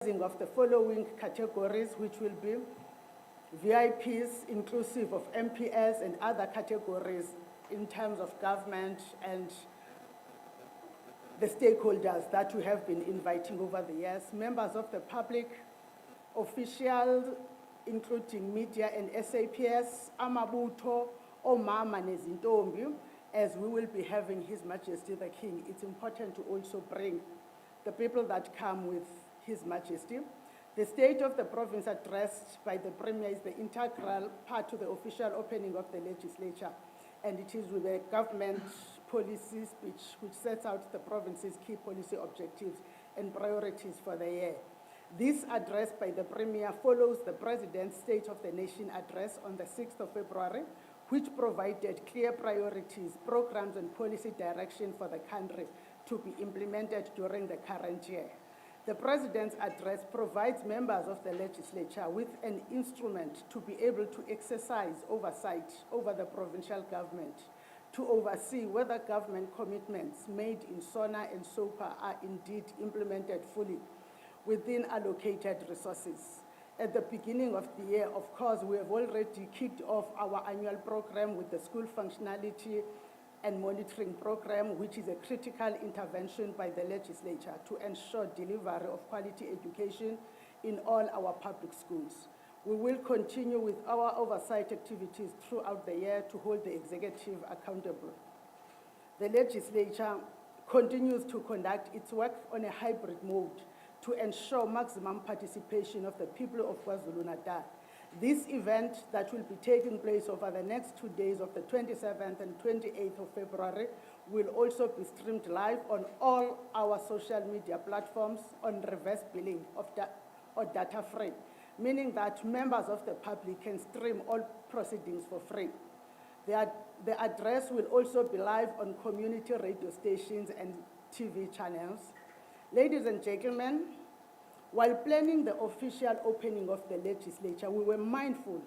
of the following categories, which will be VIPs, inclusive of MPS and other categories in terms of government and the stakeholders that we have been inviting over the years, members of the public, officials, including media and SAPS, Amabuto, Omama Nezintombi, as we will be having His Majesty the King. It's important to also bring the people that come with His Majesty. The State of the Province addressed by the Premier is the integral part to the official opening of the legislature, and it is with the government policy speech which sets out the province's key policy objectives and priorities for the year. This address by the Premier follows the President's State of the Nation address on the 6th of February, which provided clear priorities, programs, and policy direction for the country to be implemented during the current year. The President's address provides members of the legislature with an instrument to be able to exercise oversight over the provincial government, to oversee whether government commitments made in SONA and SOPA are indeed implemented fully within allocated resources. At the beginning of the year, of course, we have already kicked off our annual program with the school functionality and monitoring program, which is a critical intervention by the legislature to ensure delivery of quality education in all our public schools. We will continue with our oversight activities throughout the year to hold the executive accountable. The legislature continues to conduct its work on a hybrid mode to ensure maximum participation of the people of KwaZulu-Natal. This event that will be taking place over the next 2 days of the 27th and 28th of February will also be streamed live on all our social media platforms on reverse billing or data free, meaning that members of the public can stream all proceedings for free. The address will also be live on community radio stations and TV channels. Ladies and gentlemen, while planning the official opening of the legislature, we were mindful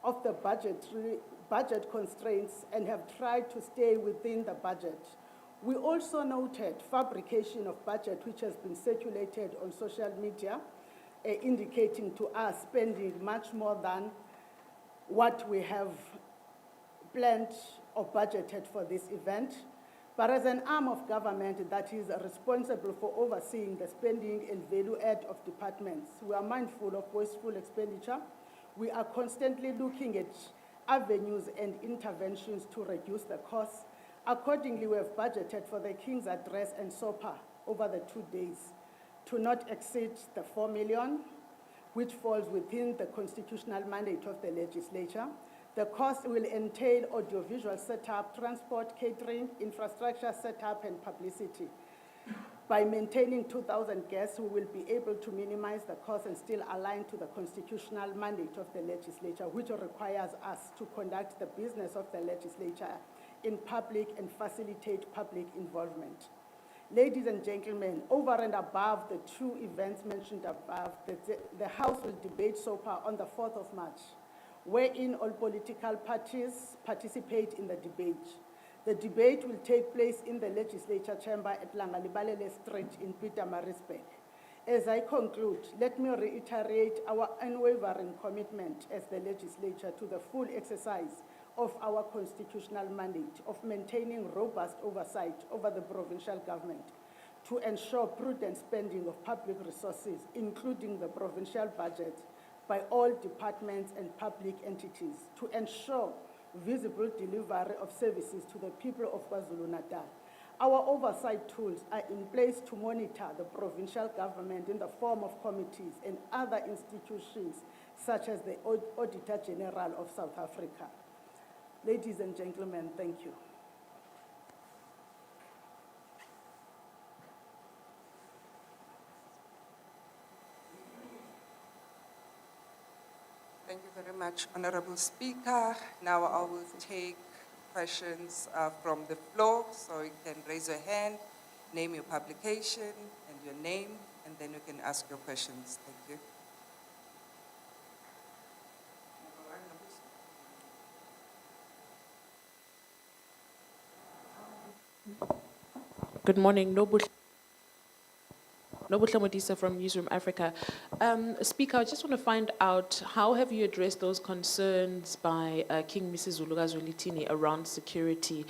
of the budget constraints and have tried to stay within the budget. We also noted fabrication of budget, which has been circulated on social media, indicating to us spending much more than what we have planned or budgeted for this event. But as an arm of government that is responsible for overseeing the spending and value add of departments, we are mindful of wasteful expenditure. We are constantly looking at avenues and interventions to reduce the costs. Accordingly, we have budgeted for the King's Address and SOPA over the 2 days to not exceed the 4 million, which falls within the constitutional mandate of the legislature. The cost will entail audiovisual setup, transport, catering, infrastructure setup, and publicity. By maintaining 2,000 guests, we will be able to minimize the cost and still align to the constitutional mandate of the legislature, which requires us to conduct the business of the legislature in public and facilitate public involvement. Ladies and gentlemen, over and above the 2 events mentioned above, the House will debate SOPA on the 4th of March. Wherein all political parties participate in the debate. The debate will take place in the legislature chamber at Langalibalele Street in Pietermaritzburg. As I conclude, let me reiterate our unwavering commitment as the legislature to the full exercise of our constitutional mandate of maintaining robust oversight over the provincial government to ensure prudent spending of public resources, including the provincial budget, by all departments and public entities to ensure visible delivery of services to the people of KwaZulu-Natal. Our oversight tools are in place to monitor the provincial government in the form of committees and other institutions such as the Auditor General of South Africa. Ladies and gentlemen, thank you. Thank you very much, Honorable Speaker. Now I will take questions from the floor, so you can raise your hand, name your publication and your name, and then you can ask your questions. Thank you. Good morning, Noble. Nobuhle Modisa from Newsroom Africa. Speaker, I just want to find out, how have you addressed those concerns by King Mrs. Zulukazulitini around security?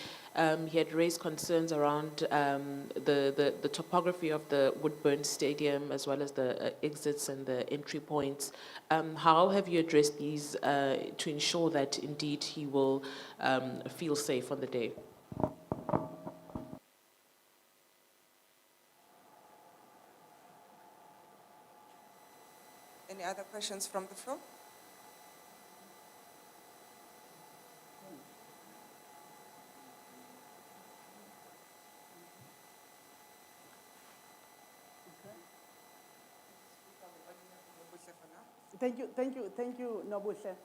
He had raised concerns around the topography of the Woodburn Stadium, as well as the exits and the entry points. How have you addressed these to ensure that indeed he will feel safe on the day? Any other questions from the floor? Thank you, Nobuhle.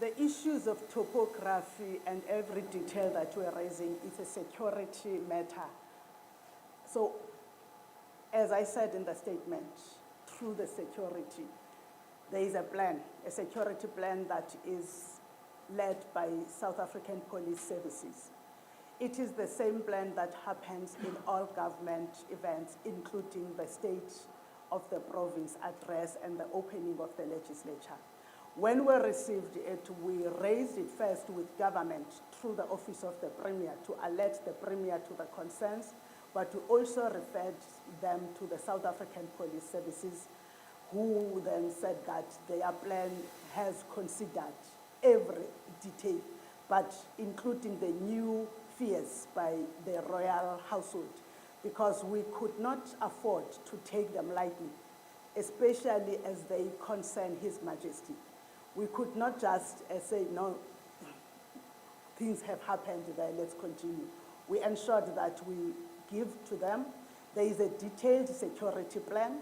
The issues of topography and every detail that we're raising is a security matter. So, as I said in the statement, through the security, there is a plan, a security plan that is led by South African Police Services. It is the same plan that happens in all government events, including the State of the Province address and the opening of the legislature. When we received it, we raised it first with government through the Office of the Premier to alert the Premier to the concerns, but we also referred them to the South African Police Services, who then said that their plan has considered every detail, but including the new fears by the royal household, because we could not afford to take them lightly, especially as they concern His Majesty. We could not just say, no, things have happened there, let's continue. We ensured that we give to them. There is a detailed security plan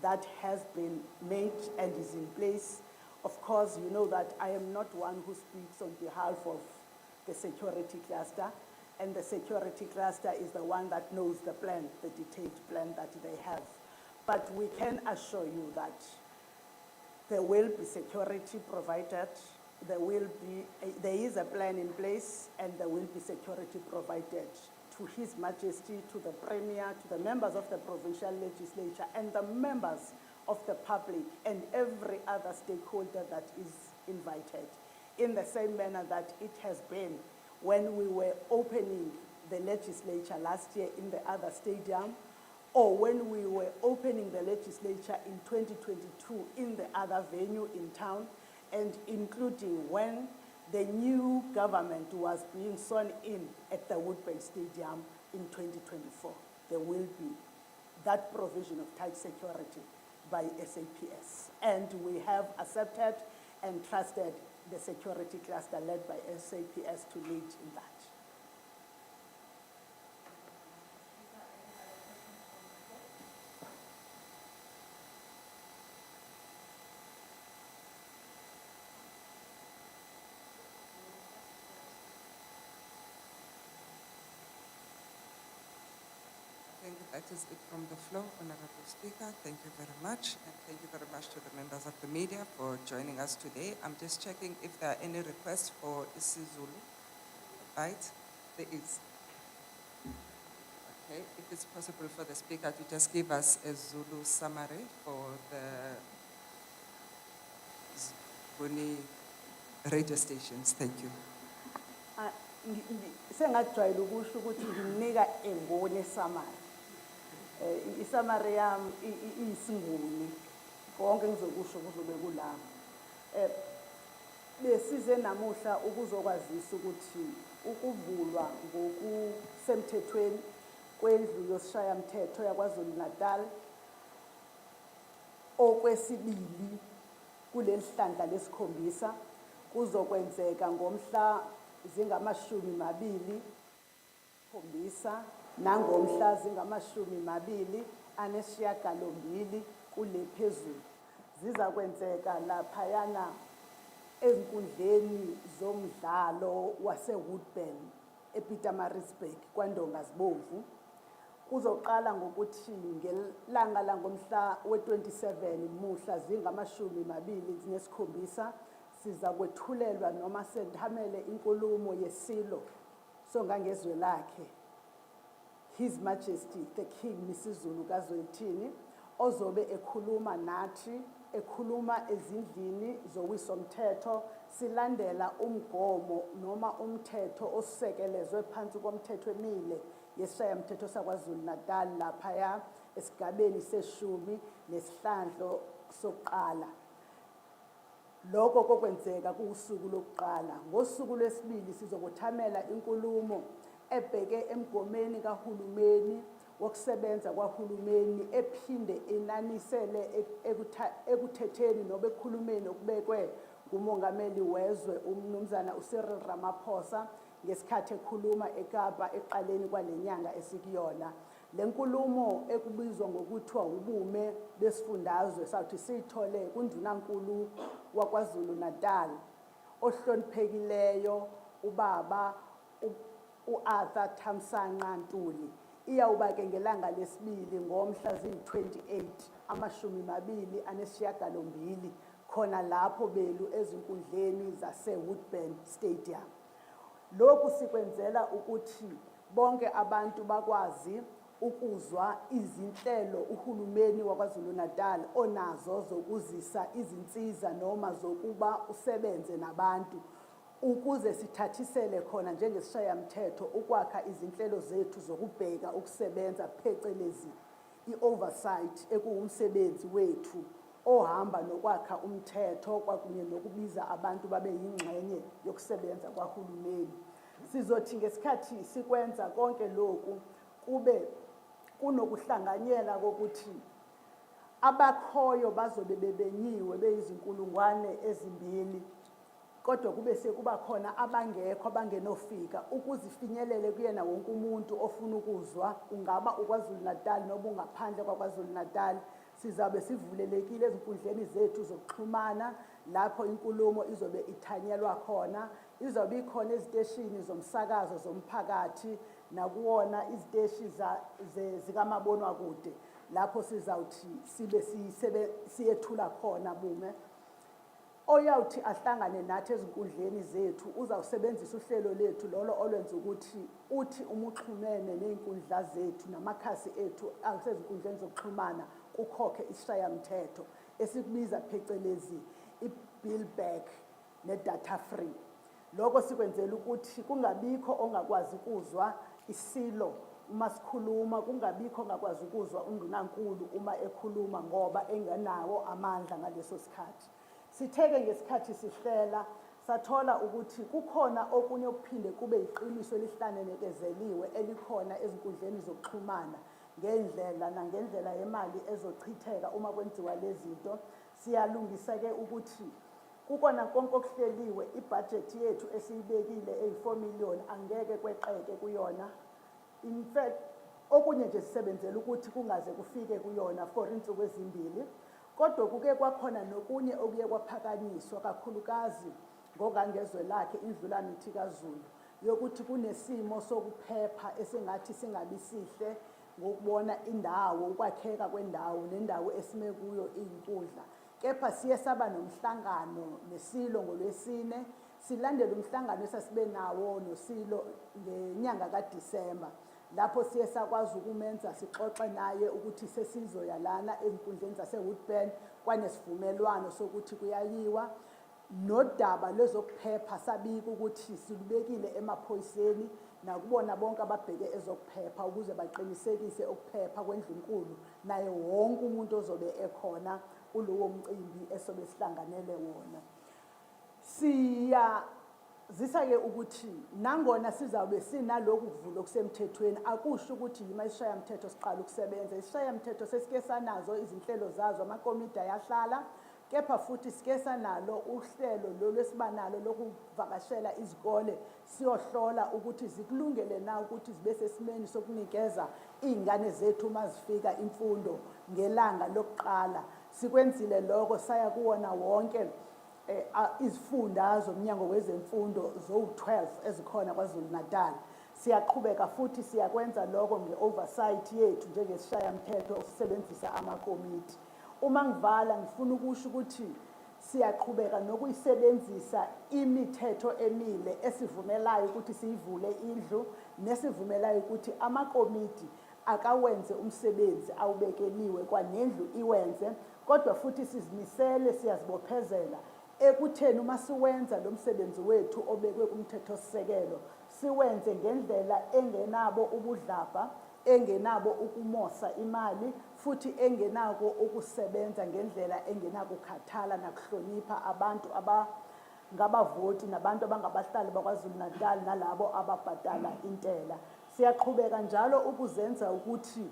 that has been made and is in place. Of course, you know that I am not one who speaks on behalf of the security cluster, and the security cluster is the one that knows the plan, the detailed plan that they have. But we can assure you that there will be security provided, there is a plan in place, and there will be security provided to His Majesty, to the Premier, to the members of the provincial legislature, and the members of the public, and every other stakeholder that is invited, in the same manner that it has been when we were opening the legislature last year in the other stadium, or when we were opening the legislature in 2022 in the other venue in town, and including when the new government was being sworn in at the Woodburn Stadium in 2024. There will be that provision of tight security by SAPS. And we have accepted and trusted the security cluster led by SAPS to lead in that. I think that is it from the floor, Honorable Speaker. Thank you very much. And thank you very much to the members of the media for joining us today. I'm just checking if there are any requests for isiZulu. Right? There is. Okay. If it's possible for the Speaker to just give us a Zulu summary for the Zuni radio stations. Thank you. Sengajwayele ukusho ukuthi nginika engone summary. Isummary yami iyisinguni. Konke ngizokusho kuzobe kulapha. Besize namuhla ukuzokwazisa ukuthi ukuvulwa ngokusemthethweni kwendlu yosishayamthetho yaKwaZulu Natal okwesibili kuleli hlandla lesikhombisa kuzokwenzeka ngomhla zingamashumi 27 nangomhla zingamashumi 28 kule phezulu. Ziza kwenzeka laphayana ezinkundleni zomdlalo waseWoodburn ePietermaritzburg kwaNdongazibomvu. Kuzoqala ngokuthi ngelanga langomhla we-27 muhla zingamashumi 27 siza kwethulelwa noma sendhamele inkulumo yesilo songangezwe lakhe His Majesty the King Mrs. Zulu KZN ozobe ekhuluma nathi ekhuluma ezindlini zowisomthetho silandela umgomo noma umthetho osekelezwe phansi komthetho emile yesishayamthetho saKwaZulu Natal laphaya esigabeni seshumi nesihlandlo sokuqala. Lokho kokwenzeka kusuku lokuqala. Ngosuku lwesibili sizokuthamela inkulumo ebheke emgomeni kahulumeni wokusebenza kwahulumeni ephinde enanisele ekuthetheni nobe ekhulumeni okubekwe ngumongameli wezwe umnumzana uCyril Ramaphosa ngesikhathi ekhuluma eKapa eqaleni kwalenyanga esikuyona. Lenkulumo ekubizwa ngokuthiwa ubume besifundazwe sathi siyithole kundunankulu waKwaZulu Natal ohloniphekileyo ubaba uArthur Thamsanqa Ntuli. Iyawuba ke ngelanga lesibili ngomhla zi-28 28 khona lapho belu ezinkundleni zase-Woodburn Stadium. Lokhu sikwenzela ukuthi bonke abantu bakwazi ukuzwa izinhlelo uhulumeni waKwaZulu Natal onazo zokuzisa izinsiza noma zokuba usebenze nabantu ukuze sithathisele khona njengesishayamthetho ukwakha izinhlelo zethu zokubheka ukusebenza phecelezi i-oversight ekuwumsebenzi wethu ohamba nokwakha umthetho kwakunye nokubiza abantu babe yingxenye yokusebenza kwahulumeni. Sizothi ngesikhathi sikwenza konke lokhu kube kunokuhlanganyela kokuthi abakhoyo bazobe bebenyiwe beyizinkulungwane ezimbili kodwa kube sekuba khona abangekho abangenofika ukuzifinyelele kuyena wonke umuntu ofuna ukuzwa ungaba uKwaZulu Natal noma ungaphandle kwaKwaZulu Natal. Sizabe sivulelekile ezinkundleni zethu zokuxhumana lapho inkulumo izobe ithanyelwa khona. Izobe ikhona eziteshini zomsakazo zomphakathi nakuwona iziteshi zikamabonwakude lapho sizawuthi sibe siyethula khona bume. Oyawuthi ahlangane nathi ezinkundleni zethu uzawusebenzisa uhlelo lethu lolo olwenza ukuthi uthi umuxhumene neinkundla zethu namakhasi ethu asezinkundleni zokuxhumana kukhokhe isishayamthetho esikubiza phecelezi i-billback ne-data free. Lokho sikwenzela ukuthi kungabikho ongakwazi ukuzwa isilo uma sikhuluma, kungabikho ongakwazi ukuzwa undunankulu uma ekhuluma ngoba engenawo amandla ngaleso sikhathi. Sitheke ngesikhathi sihlela sathola ukuthi kukhona okunye okuphinde kube iqiniso elihlanenezeliwe elikhona ezinkundleni zokuxhumana nangendlela yemali ezochitheka uma kwenziwa lezi zinto. Siyalungisa ke ukuthi kukona konke okuhleliwe ibudget yethu esiyibekile eyi4 million angeke kweqeke kuyona. In fact okunye nje sisebenzela ukuthi kungaze kufike kuyona for insuku ezimbili. Kodwa kuke kwakhona nokunye okuye kwaphakanyiswa kakhulukazi ngokangezwe lakhe indlula mithi kaZulu yokuthi kunesimo sokuphepha esingathi singabi sihle ngokubona indawo ukwakheka kwendawo nendawo esime kuyo iyinkundla. Kepha siye saba nomhlangano nesilo ngolwesine silandela umhlangano esasibe nawo nosilo ngenyanga kaDisemba lapho siye sakwazi ukumenza sixoxe naye ukuthi sesizoya lana ezinkundleni zaseWoodburn kwanesivumelwano sokuthi kuyayiwa nodaba lezokuphepha sabika ukuthi silubekile emaphoyiseni nakubona bonke ababheke ezokuphepha ukuze baqinisekise ukuphepha kwendlunkulu naye wonke umuntu ozobe ekhona kulowo mcimbi esobe sihlanganele wona. Zisa-ke ukuthi nangona sizawube sinaloku kuvula okusemthethweni akusho ukuthi yima isishayamthetho siqala ukusebenza. Isishayamthetho sesike sanazo izinhlelo zazo amakomiti ayahlala kepha futhi sike sanalo uhlelo lolwesibanalo lokuvakashela izikole siyohlola ukuthi zikulungele na ukuthi zibe sesimeni sokunikeza izingane zethu uma zifika imfundo ngelanga lokuqala. Sikwenzile lokho saya kuwona wonke izifunda zomnyango wezemfundo zo-12 ezikhona kwaZulu Natal. Siyaqhubeka futhi siyakwenza lokho nge-oversight yethu njengesishayamthetho usebenzisa amakomiti. Uma ngivala ngifuna ukusho ukuthi siyaqhubeka nokuyisebenzisa imithetho emile esivumelayo ukuthi siyivule indlu nesivumelayo ukuthi amakomiti akawenze umsebenzi awubekeliwe kwanendlu iwenze, kodwa futhi sizimisele siyazibophezela ekutheni uma siwenza lo msebenzi wethu obekwe kumthethosisekelo siwenze ngendlela engenabo ubudlabha, engenabo ukumosa imali, futhi engenako ukusebenza ngendlela engenakukhathala nakuhlonipha abantu abangabavoti nabantu abangabahlali baKwaZulu-Natal nalabo ababhadala intela. Siyaqhubeka njalo ukuzenza ukuthi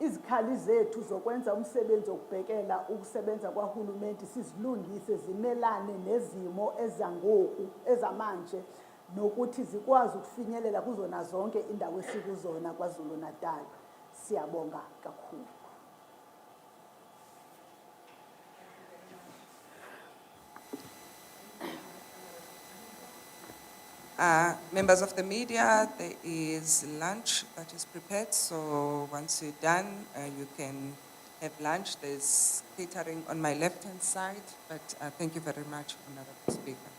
izikhali zethu zokwenza umsebenzi wokubhekela ukusebenza kwahulumeni sizilungise zimelane nezimo ezangoku ezamanje nokuthi zikwazi ukufinyelela kuzona zonke indawo esikuzona KwaZulu-Natal. Siyabonga kakhulu. Members of the media, there is lunch that is prepared, so once you're done, you can have lunch. There's catering on my left-hand side, but thank you very much, Honorable Speaker.